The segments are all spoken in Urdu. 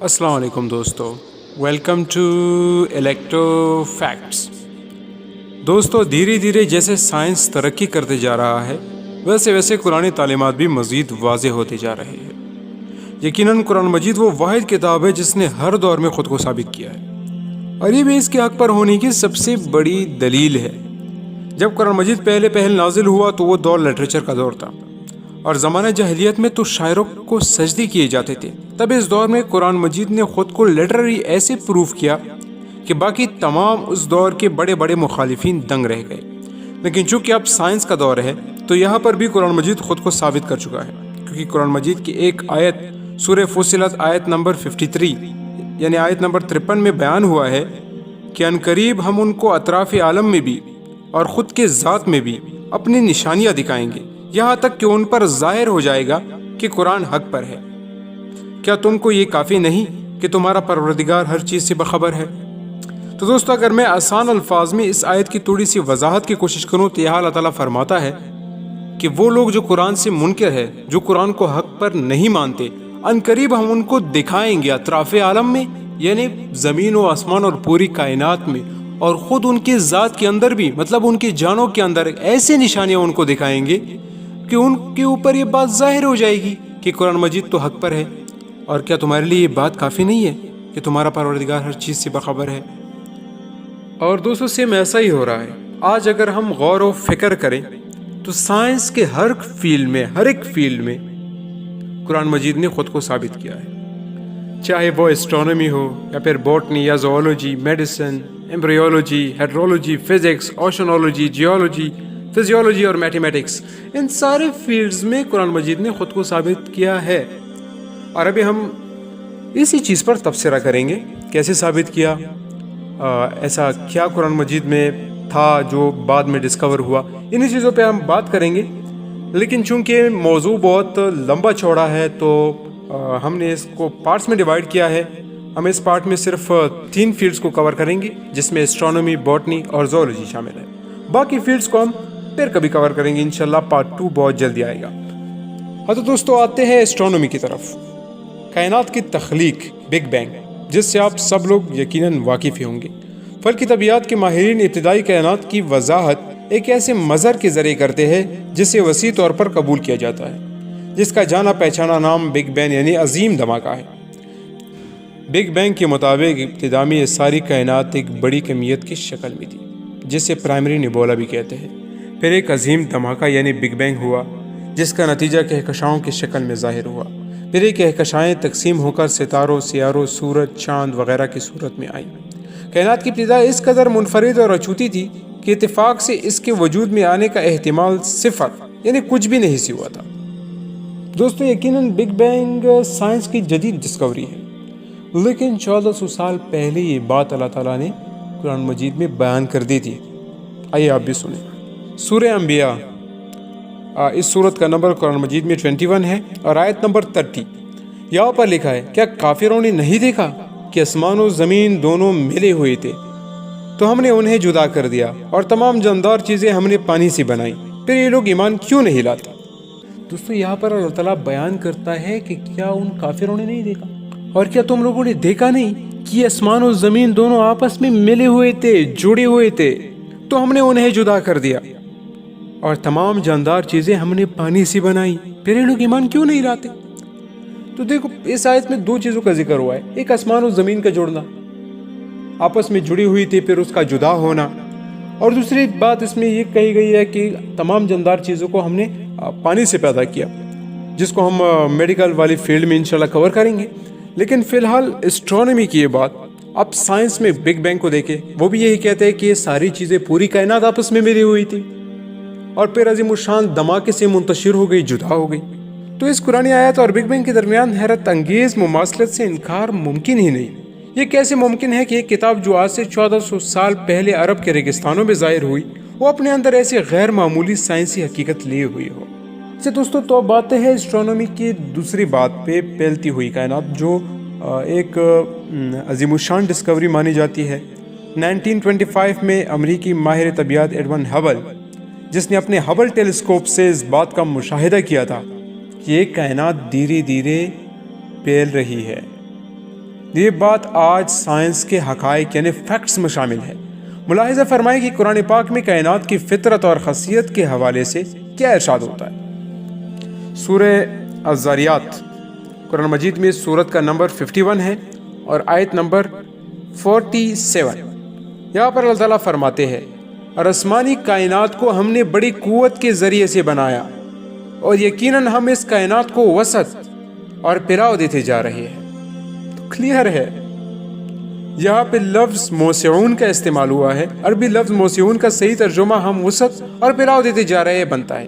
السلام علیکم دوستو، ویلکم ٹو الیکٹو فیکٹس۔ دوستو، دھیرے دھیرے جیسے سائنس ترقی کرتے جا رہا ہے ویسے ویسے قرآن تعلیمات بھی مزید واضح ہوتے جا رہے ہیں۔ یقیناً قرآن مجید وہ واحد کتاب ہے جس نے ہر دور میں خود کو ثابت کیا ہے، اور یہ بھی اس کے حق پر ہونے کی سب سے بڑی دلیل ہے۔ جب قرآن مجید پہل نازل ہوا تو وہ دور لٹریچر کا دور تھا، اور زمانہ جاہلیت میں تو شاعروں کو سجدے کیے جاتے تھے۔ تب اس دور میں قرآن مجید نے خود کو لٹرری ایسے پروف کیا کہ باقی تمام اس دور کے بڑے بڑے مخالفین دنگ رہ گئے۔ لیکن چونکہ اب سائنس کا دور ہے تو یہاں پر بھی قرآن مجید خود کو ثابت کر چکا ہے، کیونکہ قرآن مجید کی ایک آیت سورہ فصلت آیت نمبر 53 یعنی آیت نمبر 53 میں بیان ہوا ہے کہ عنقریب ہم ان کو اطراف عالم میں بھی اور خود کے ذات میں بھی اپنی نشانیاں دکھائیں گے، یہاں تک کہ ان پر ظاہر ہو جائے گا کہ قرآن حق پر ہے۔ کیا تم کو یہ کافی نہیں کہ تمہارا پروردگار ہر چیز سے باخبر ہے؟ تو دوستو، اگر میں آسان الفاظ میں اس آیت کی تھوڑی سی وضاحت کی کوشش کروں تو یہاں اللہ تعالیٰ فرماتا ہے کہ وہ لوگ جو قرآن سے منکر ہے، جو قرآن کو حق پر نہیں مانتے، عنقریب ہم ان کو دکھائیں گے اطراف عالم میں، یعنی زمین و آسمان اور پوری کائنات میں، اور خود ان کے ذات کے اندر بھی، مطلب ان کی جانوں کے اندر ایسے نشانیاں ان کو دکھائیں گے کہ ان کے اوپر یہ بات ظاہر ہو جائے گی کہ قرآن مجید تو حق پر ہے۔ اور کیا تمہارے لیے یہ بات کافی نہیں ہے کہ تمہارا پروردگار ہر چیز سے باخبر ہے؟ اور دوستوں، سیم ایسا ہی ہو رہا ہے۔ آج اگر ہم غور و فکر کریں تو سائنس کے ہر ایک فیلڈ میں قرآن مجید نے خود کو ثابت کیا ہے، چاہے وہ اسٹرونومی ہو یا پھر بوٹنی یا zoology, medicine, embryology, hydrology, physics, oceanology, geology, physiology اور میتھمیٹکس، ان سارے فیلڈز میں قرآن مجید نے خود کو ثابت کیا ہے۔ اور ابھی ہم اسی چیز پر تبصرہ کریں گے، کیسے ثابت کیا، ایسا کیا قرآن مجید میں تھا جو بعد میں ڈسکور ہوا، انہی چیزوں پہ ہم بات کریں گے۔ لیکن چونکہ موضوع بہت لمبا چوڑا ہے تو ہم نے اس کو پارٹس میں ڈیوائیڈ کیا ہے۔ ہم اس پارٹ میں صرف 3 فیلڈز کو کور کریں گے، جس میں اسٹرونومی، بوٹنی اور زوالوجی شامل ہے۔ باقی فیلڈز کو ہم پھر کبھی کور کریں گے، انشاءاللہ پارٹ 2 بہت جلدی آئے گا۔ ہاں تو دوستو، آتے ہیں اسٹرونومی کی طرف۔ کائنات کی تخلیق، بگ بینگ، جس سے آپ سب لوگ یقیناً واقف ہی ہوں گے۔ فلکی طبیعیات کے ماہرین ابتدائی کائنات کی وضاحت ایک ایسے مظہر کے ذریعے کرتے ہیں جسے وسیع طور پر قبول کیا جاتا ہے، جس کا جانا پہچانا نام بگ بینگ یعنی عظیم دھماکہ ہے۔ بگ بینگ کے مطابق ابتدا میں یہ ساری کائنات ایک بڑی کمیت کی شکل میں تھی، جسے پرائمری نیبولا بھی کہتے ہیں۔ پھر ایک عظیم دھماکہ یعنی بگ بینگ ہوا، جس کا نتیجہ کہکشاؤں کی شکل میں ظاہر ہوا۔ پھر یہ کہکشائیں تقسیم ہو کر ستاروں، سیاروں، سورج، چاند وغیرہ کی صورت میں آئیں۔ کائنات کی ابتدا اس قدر منفرد اور اچھوتی تھی کہ اتفاق سے اس کے وجود میں آنے کا احتمال 0 یعنی کچھ بھی نہیں سی ہوا تھا۔ دوستو، یقیناً بگ بینگ سائنس کی جدید ڈسکوری ہے، لیکن 1400 سال پہلے یہ بات اللہ تعالیٰ نے قرآن مجید میں بیان کر دی تھی۔ آئیے آپ بھی سنیں۔ سورہ انبیاء، اس سورت کا نمبر قرآن مجید میں 21 ہے اور آیت نمبر 30 یہاں پر لکھا ہے، کیا کافروں نے نہیں دیکھا کہ آسمان و زمین دونوں ملے ہوئے تھے، تو ہم نے انہیں جدا کر دیا اور تمام جاندار چیزیں ہم نے پانی سے بنائی، پھر یہ لوگ ایمان کیوں نہیں لاتے؟ دوستو، یہاں پر اللہ تعالیٰ بیان کرتا ہے کہ کیا ان کافروں نے نہیں دیکھا، اور کیا تم لوگوں نے دیکھا نہیں کہ آسمان و زمین دونوں آپس میں ملے ہوئے تھے، جڑے ہوئے تھے، تو ہم نے انہیں جدا کر دیا اور تمام جاندار چیزیں ہم نے پانی سے بنائی، پھر یہ لوگ ایمان کیوں نہیں لاتے؟ تو دیکھو، اس آیت میں 2 چیزوں کا ذکر ہوا ہے، ایک آسمان و زمین کا جڑنا، آپس میں جڑی ہوئی تھی، پھر اس کا جدا ہونا، اور دوسری بات اس میں یہ کہی گئی ہے کہ تمام جاندار چیزوں کو ہم نے پانی سے پیدا کیا، جس کو ہم میڈیکل والی فیلڈ میں انشاءاللہ کور کریں گے۔ لیکن فی الحال اسٹرونومی کی یہ بات، اب سائنس میں بگ بینگ کو دیکھیں، وہ بھی یہی کہتے ہیں کہ یہ ساری چیزیں، پوری کائنات آپس میں ملی ہوئی تھی اور پھر عظیم الشان دھماکے سے منتشر ہو گئی، جدا ہو گئی۔ تو اس قرآنی آیت اور بگ بینگ کے درمیان حیرت انگیز مماثلت سے انکار ممکن ہی نہیں۔ یہ کیسے ممکن ہے کہ ایک کتاب جو آج سے 1400 سال پہلے عرب کے ریگستانوں میں ظاہر ہوئی، وہ اپنے اندر ایسی غیر معمولی سائنسی حقیقت لیے ہوئی ہو؟ دوستو، تو اب آتے ہیں اسٹرونومی کی دوسری بات پہ، پھیلتی ہوئی کائنات، جو ایک عظیم الشان ڈسکوری مانی جاتی ہے۔ 1925 میں امریکی ماہر طبیعیات ایڈون ہبل، جس نے اپنے ہبل ٹیلیسکوپ سے اس بات کا مشاہدہ کیا تھا کہ یہ کائنات دھیرے دھیرے پھیل رہی ہے، یہ بات آج سائنس کے حقائق یعنی فیکٹس میں شامل ہے۔ ملاحظہ فرمائیں کہ قرآن پاک میں کائنات کی فطرت اور خاصیت کے حوالے سے کیا ارشاد ہوتا ہے۔ سورہ الذاریات قرآن مجید میں سورت کا نمبر 51 ہے اور آیت نمبر 47۔ یہاں پر اللہ تعالیٰ فرماتے ہیں، اور آسمانی کائنات کو ہم نے بڑی قوت کے ذریعے سے بنایا، اور یقیناً ہم اس کائنات کو وسعت اور پھیلاؤ دیتے جا رہے ہیں۔ تو کلیئر ہے، یہاں پہ لفظ موسعون کا استعمال ہوا ہے۔ عربی لفظ موسعون کا صحیح ترجمہ ہم وسعت اور پھیلاؤ دیتے جا رہے ہیں بنتا ہے،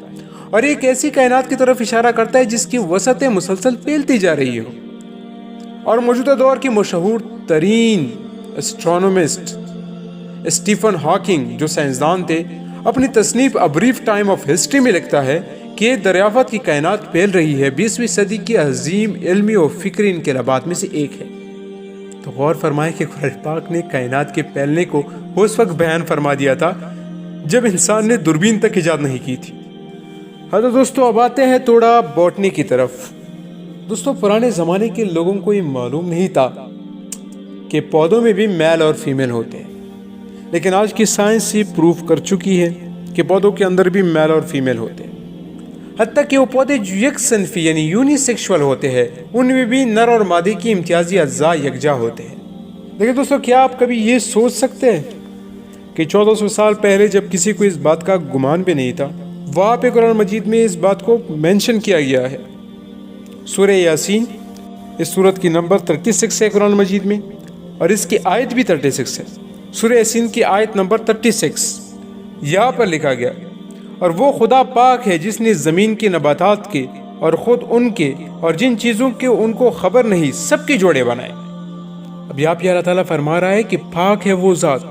اور ایک ایسی کائنات کی طرف اشارہ کرتا ہے جس کی وسعتیں مسلسل پھیلتی جا رہی ہو۔ اور موجودہ دور کے مشہور ترین اسٹرونومسٹ اسٹیفن ہاکنگ جو سائنسدان تھے، اپنی تصنیف a brief time of history میں لکھتا ہے کہ یہ دریافت کی کائنات پھیل رہی ہے 20ویں صدی کی عظیم علمی و فکری انقلابات میں سے ایک ہے۔ تو غور فرمائیں کہ قرآن پاک نے کائنات کے پھیلنے کو اس وقت بیان فرما دیا تھا جب انسان نے دوربین تک ایجاد نہیں کی تھی۔ ہاں تو دوستو اب آتے ہیں تھوڑا باٹنی کی طرف۔ دوستو پرانے زمانے کے لوگوں کو یہ معلوم نہیں تھا کہ پودوں میں بھی میل اور فیمیل ہوتے ہیں، لیکن آج کی سائنس یہ پروف کر چکی ہے کہ پودوں کے اندر بھی میل اور فیمیل ہوتے ہیں۔ حتیٰ کہ وہ پودے جو یک صنفی یعنی یونی سیکشول ہوتے ہیں، ان میں بھی نر اور مادے کی امتیازی اجزاء یکجا ہوتے ہیں۔ لیکن دوستو کیا آپ کبھی یہ سوچ سکتے ہیں کہ 1400 سال پہلے جب کسی کو اس بات کا گمان بھی نہیں تھا، وہاں پہ قرآن مجید میں اس بات کو مینشن کیا گیا ہے۔ سورہ یاسین اس سورت کی نمبر 36 ہے قرآن مجید میں، اور اس کی آیت بھی 36 ہے۔ سورہ یاسین کی آیت نمبر 36 یہاں پر لکھا گیا، اور وہ خدا پاک ہے جس نے زمین کے نباتات کے اور خود ان کے اور جن چیزوں کے ان کو خبر نہیں سب کے جوڑے بنائے۔ اب یہاں پہ اللہ تعالیٰ فرما رہا ہے کہ پاک ہے وہ ذات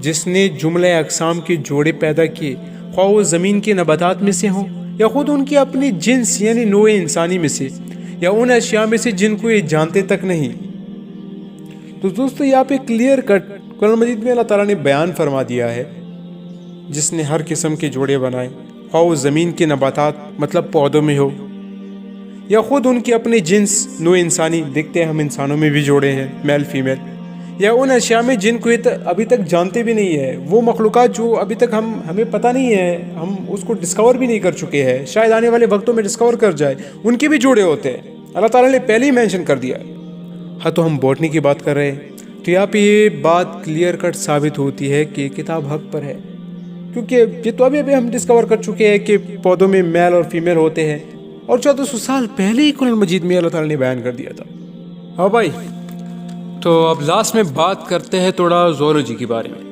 جس نے جملہ اقسام کے جوڑے پیدا کیے، خواہ وہ زمین کے نباتات میں سے ہوں یا خود ان کی اپنی جنس یعنی نوع انسانی میں سے، یا ان اشیاء میں سے جن کو یہ جانتے تک نہیں۔ تو دوستو یہاں پہ کلیئر کٹ قرآن مجید میں اللہ تعالیٰ نے بیان فرما دیا ہے جس نے ہر قسم کے جوڑے بنائے، خواہ وہ زمین کے نباتات مطلب پودوں میں ہو یا خود ان کی اپنے جنس نوع انسانی، دیکھتے ہیں ہم انسانوں میں بھی جوڑے ہیں میل فیمیل، یا ان اشیاء میں جن کو ابھی تک جانتے بھی نہیں ہے، وہ مخلوقات جو ابھی تک ہمیں پتہ نہیں ہے، ہم اس کو ڈسکور بھی نہیں کر چکے ہیں، شاید آنے والے وقتوں میں ڈسکور کر جائے، ان کے بھی جوڑے ہوتے ہیں۔ اللہ تعالیٰ نے پہلے ہی مینشن کر دیا ہے۔ ہاں تو ہم باٹنی کی بات کر رہے ہیں، تو یہاں پہ یہ بات کلیئر کٹ ثابت ہوتی ہے کہ کتاب حق پر ہے، کیونکہ یہ تو ابھی ہم ڈسکور کر چکے ہیں کہ پودوں میں میل اور فیمیل ہوتے ہیں، اور 1400 سال پہلے ہی قرآن مجید میں اللہ تعالیٰ نے بیان کر دیا تھا۔ ہاں بھائی، تو اب لاسٹ میں بات کرتے ہیں تھوڑا زولوجی کے بارے میں۔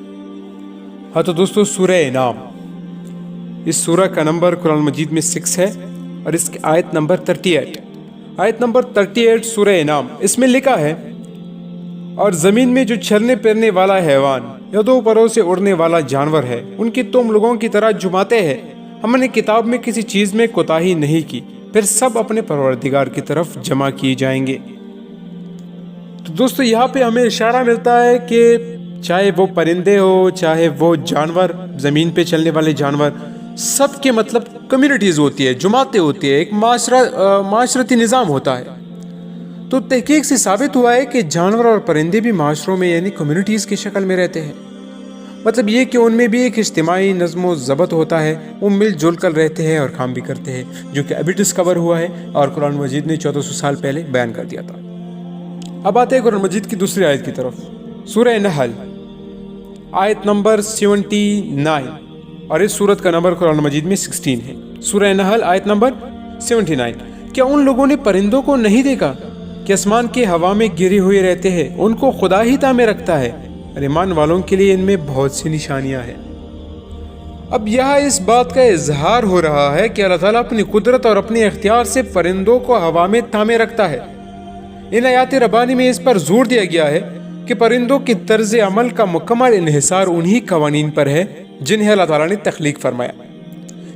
ہاں تو دوستو سورہ انعام اس سورہ کا نمبر قرآن مجید میں 6 ہے، اور اس کی آیت نمبر 38۔ آیت نمبر 38 سورہ انعام، اس میں لکھا ہے، اور زمین میں جو چلنے پھرنے والا حیوان یا دو پروں سے اڑنے والا جانور ہے، ان کی تم لوگوں کی طرح جماتے ہیں، ہم نے کتاب میں کسی چیز میں کوتاہی نہیں کی، پھر سب اپنے پروردگار کی طرف جمع کیے جائیں گے۔ تو دوستو یہاں پہ ہمیں اشارہ ملتا ہے کہ چاہے وہ پرندے ہو، چاہے وہ جانور، زمین پہ چلنے والے جانور، سب کے مطلب کمیونٹیز ہوتی ہے، جماعتیں ہوتی ہے، ایک معاشرتی نظام ہوتا ہے۔ تو تحقیق سے ثابت ہوا ہے کہ جانور اور پرندے بھی معاشروں میں یعنی کمیونٹیز کی شکل میں رہتے ہیں۔ مطلب یہ کہ ان میں بھی ایک اجتماعی نظم و ضبط ہوتا ہے، وہ مل جل کر رہتے ہیں اور کام بھی کرتے ہیں، جو کہ ابھی ڈسکور ہوا ہے اور قرآن مجید نے 1400 سال پہلے بیان کر دیا تھا۔ اب آتے ہیں قرآن مجید کی دوسری آیت کی طرف، سورہ نحل آیت نمبر 79، اور اس سورت کا نمبر قرآن مجید میں 16 ہے۔ سورہ نحل آیت نمبر 79، کیا ان لوگوں نے پرندوں کو نہیں دیکھا کہ آسمان کے ہوا میں گرے ہوئے رہتے ہیں، ان کو خدا ہی تابع رکھتا ہے، ایمان والوں کے لیے ان میں بہت سی نشانیاں ہیں۔ اب یہاں اس بات کا اظہار ہو رہا ہے کہ اللہ تعالیٰ اپنی قدرت اور اپنے اختیار سے پرندوں کو ہوا میں تھامے رکھتا ہے۔ ان آیات ربانی میں اس پر زور دیا گیا ہے کہ پرندوں کی طرز عمل کا مکمل انحصار انہی قوانین پر ہے جنہیں اللہ تعالیٰ نے تخلیق فرمایا۔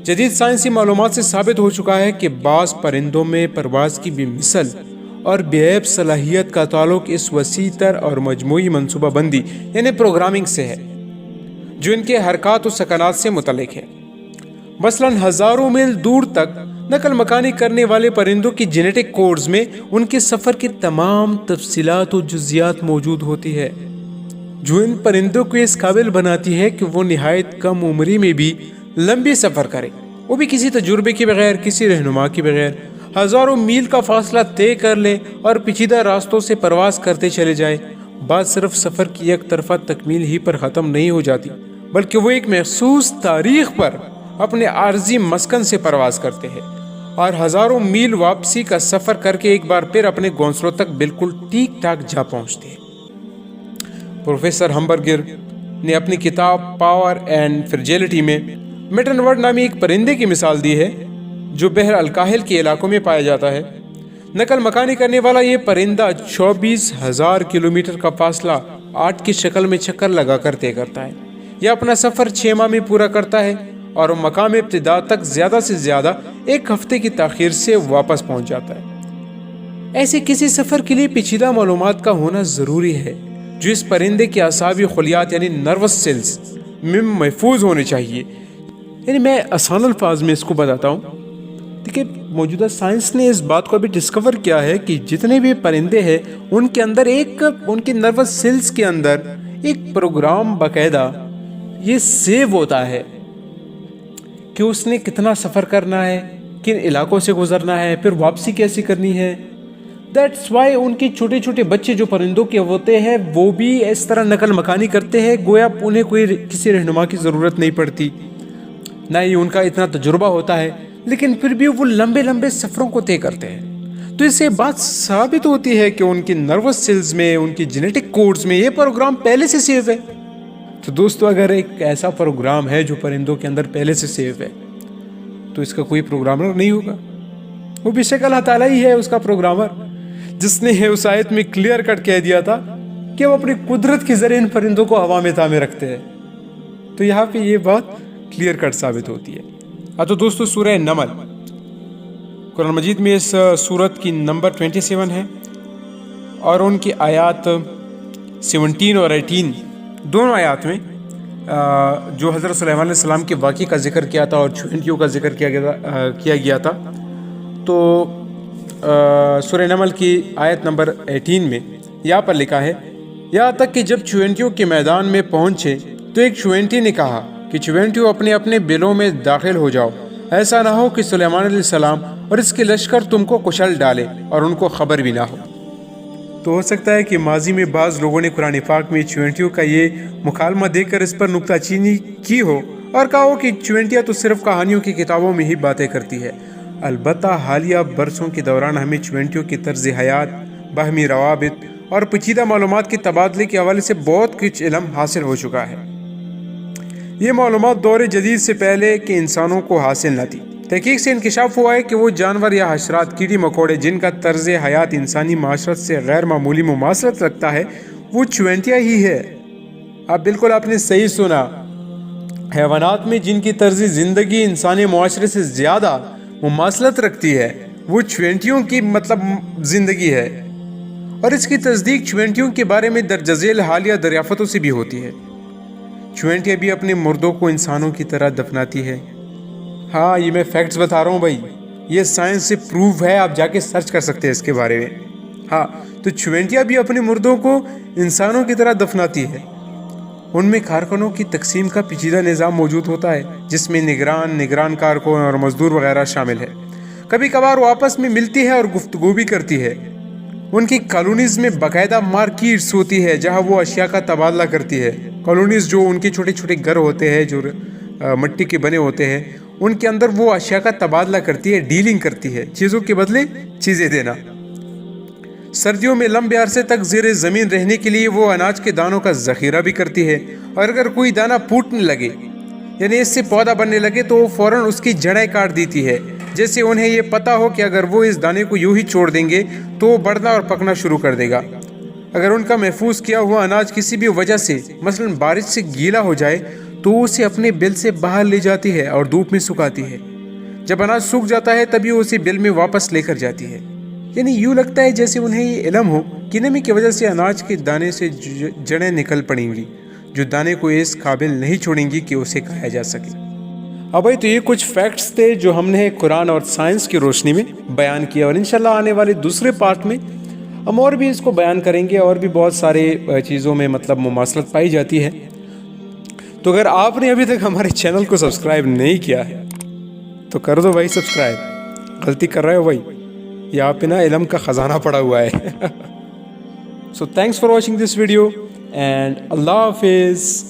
جدید سائنسی معلومات سے ثابت ہو چکا ہے کہ بعض پرندوں میں پرواز کی بے مثل اور بے عیب صلاحیت کا تعلق اس وسیع تر اور مجموعی منصوبہ بندی یعنی پروگرامنگ سے ہے جو ان کے حرکات و سکنات سے متعلق ہے۔ مثلاً ہزاروں میل دور تک نقل مکانی کرنے والے پرندوں کی جینیٹک کوڈز میں ان کے سفر کی تمام تفصیلات و جزیات موجود ہوتی ہے، جو ان پرندوں کو اس قابل بناتی ہے کہ وہ نہایت کم عمری میں بھی لمبی سفر کرے، وہ بھی کسی تجربے کے بغیر، کسی رہنما کے بغیر، ہزاروں میل کا فاصلہ طے کر لے اور پیچیدہ راستوں سے پرواز کرتے چلے جائے۔ بات صرف سفر کی ایک طرفہ تکمیل ہی پر ختم نہیں ہو جاتی، بلکہ وہ ایک مخصوص تاریخ پر اپنے عارضی مسکن سے پرواز کرتے ہیں اور ہزاروں میل واپسی کا سفر کر کے ایک بار پھر اپنے گھونسلوں تک بالکل ٹھیک ٹھاک جا پہنچتے ہیں۔ پروفیسر ہمبرگر نے اپنی کتاب پاور اینڈ فرجیلٹی میں میٹن ورڈ نامی ایک پرندے کی مثال دی ہے جو بحر الکاہل کے علاقوں میں پایا جاتا ہے۔ نقل مکانی کرنے والا یہ پرندہ 24,000 کلومیٹر کا فاصلہ 8 کی شکل میں چکر لگا کر طے کرتا ہے۔ یہ اپنا سفر 6 ماہ میں پورا کرتا ہے اور مقام ابتدا تک زیادہ سے زیادہ 1 ہفتے کی تاخیر سے واپس پہنچ جاتا ہے۔ ایسے کسی سفر کے لیے پیچیدہ معلومات کا ہونا ضروری ہے جو اس پرندے کے اعصابی خلیات یعنی نروس سیلز میں محفوظ ہونے چاہیے۔ یعنی میں آسان الفاظ میں اس کو بتاتا ہوں، دیکھیں موجودہ سائنس نے اس بات کو ابھی ڈسکور کیا ہے کہ جتنے بھی پرندے ہیں ان کے اندر ان کے نروس سیلز کے اندر ایک پروگرام باقاعدہ یہ سیو ہوتا ہے کہ اس نے کتنا سفر کرنا ہے، کن علاقوں سے گزرنا ہے، پھر واپسی کیسی کرنی ہے۔ دیٹس وائی ان کے چھوٹے چھوٹے بچے جو پرندوں کے ہوتے ہیں وہ بھی اس طرح نقل مکانی کرتے ہیں گویا انہیں کوئی کسی رہنما کی ضرورت نہیں پڑتی، نہ ہی ان کا اتنا تجربہ ہوتا ہے، لیکن پھر بھی وہ لمبے لمبے سفروں کو طے کرتے ہیں۔ تو اس سے بات ثابت ہوتی ہے کہ ان کی نروس سیلز میں، ان کی جینیٹک کوڈز میں یہ پروگرام پہلے سے سیو ہے۔ تو دوستو اگر ایک ایسا پروگرام ہے جو پرندوں کے اندر پہلے سے سیو ہے تو اس کا کوئی پروگرامر نہیں ہوگا، وہ بے شک اللہ تعالیٰ ہی ہے اس کا پروگرامر، جس نے اس آیت میں کلیئر کٹ کہہ دیا تھا کہ وہ اپنی قدرت کے ذریعے ان پرندوں کو ہوا میں تھامے رکھتے ہیں۔ تو یہاں پہ یہ بات کلیئر کٹ ثابت ہوتی ہے۔ تو دوستو سورہ نمل قرآن مجید میں اس سورت کی نمبر 27 ہے اور ان کی آیات 17 اور 18 دونوں آیات میں جو حضرت سلیمان علیہ السلام کے واقعے کا ذکر کیا تھا اور چونٹیوں کا ذکر کیا گیا تھا۔ تو سورہ نمل کی آیت نمبر 18 میں یہاں پر لکھا ہے، یہاں تک کہ جب چونٹیوں کے میدان میں پہنچے تو ایک چونٹی نے کہا کہ چونٹیوں اپنے اپنے بلوں میں داخل ہو جاؤ، ایسا نہ ہو کہ سلیمان علیہ السلام اور اس کے لشکر تم کو کچل ڈالے اور ان کو خبر بھی نہ ہو۔ تو ہو سکتا ہے کہ ماضی میں بعض لوگوں نے قرآن پاک میں چونٹیوں کا یہ مکالمہ دیکھ کر اس پر نکتہ چینی کی ہو اور کہا ہو کہ چونٹیاں تو صرف کہانیوں کی کتابوں میں ہی باتیں کرتی ہے۔ البتہ حالیہ برسوں کے دوران ہمیں چونٹیوں کی طرز حیات، باہمی روابط اور پیچیدہ معلومات کے تبادلے کے حوالے سے بہت کچھ علم حاصل ہو چکا ہے۔ یہ معلومات دور جدید سے پہلے کے انسانوں کو حاصل نہ تھی۔ تحقیق سے انکشاف ہوا ہے کہ وہ جانور یا حشرات، کیڑے مکوڑے جن کا طرز حیات انسانی معاشرت سے غیر معمولی مماثلت رکھتا ہے وہ چونٹیاں ہی ہے۔ بالکل آپ نے صحیح سنا، حیوانات میں جن کی طرز زندگی انسانی معاشرے سے زیادہ مماثلت رکھتی ہے وہ چونٹیوں کی زندگی ہے، اور اس کی تصدیق چونٹیوں کے بارے میں درج ذیل حالیہ دریافتوں سے بھی ہوتی ہے۔ چونٹیاں بھی اپنے مردوں کو انسانوں کی طرح دفناتی ہے۔ ہاں یہ میں فیکٹس بتا رہا ہوں بھائی، یہ سائنس سے پروف ہے، آپ جا کے سرچ کر سکتے ہیں اس کے بارے میں۔ ہاں تو چونٹیاں بھی اپنے مردوں کو انسانوں کی طرح دفناتی ہے۔ ان میں کارکنوں کی تقسیم کا پیچیدہ نظام موجود ہوتا ہے جس میں نگران کارکن اور مزدور وغیرہ شامل ہے۔ کبھی کبھار وہ آپس میں ملتی ہے اور گفتگو بھی کرتی ہے۔ ان کی کالونیز میں باقاعدہ مارکیٹس ہوتی ہے جہاں وہ اشیاء کا تبادلہ کرتی ہے۔ کالونیز جو ان کے چھوٹے چھوٹے گھر ہوتے ہیں جو مٹی کے بنے ہوتے ہیں، ان کے اندر وہ اشیاء کا تبادلہ کرتی ہے، ڈیلنگ کرتی ہے، چیزوں کے بدلے چیزیں دینا۔ سردیوں میں لمبے عرصے تک زیر زمین رہنے کے لیے وہ اناج کے دانوں کا ذخیرہ بھی کرتی ہے، اور اگر کوئی دانہ پھوٹنے لگے یعنی اس سے پودا بننے لگے تو وہ فوراً اس کی جڑیں کاٹ دیتی ہے، جیسے انہیں یہ پتا ہو کہ اگر وہ اس دانے کو یوں ہی چھوڑ دیں گے تو وہ بڑھنا اور پکنا شروع کر دے گا۔ اگر ان کا محفوظ کیا ہوا اناج کسی بھی وجہ سے مثلا بارش سے گیلا ہو جائے تو اسے اپنے بل سے باہر لے جاتی ہے اور دھوپ میں سکھاتی ہے۔ جب اناج سوکھ جاتا ہے تبھی وہ اسے بل میں واپس لے کر جاتی ہے۔ یعنی یوں لگتا ہے جیسے انہیں یہ علم ہو کہ نمی کی وجہ سے اناج کے دانے سے جڑیں نکل پڑیں گی جو دانے کو اس قابل نہیں چھوڑیں گی کہ اسے کھایا جا سکے۔ اب بھائی تو یہ کچھ فیکٹس تھے جو ہم نے قرآن اور سائنس کی روشنی میں بیان کیا، اور انشاءاللہ آنے والے دوسرے پارٹ میں ہم اور بھی اس کو بیان کریں گے، اور بھی بہت سارے چیزوں میں مطلب مماثلت پائی جاتی ہے۔ تو اگر آپ نے ابھی تک ہمارے چینل کو سبسکرائب نہیں کیا ہے تو کر دو بھائی سبسکرائب، غلطی کر رہے ہو بھائی، یہاں پہ نا علم کا خزانہ پڑا ہوا ہے۔ So thanks for watching this video and اللہ حافظ۔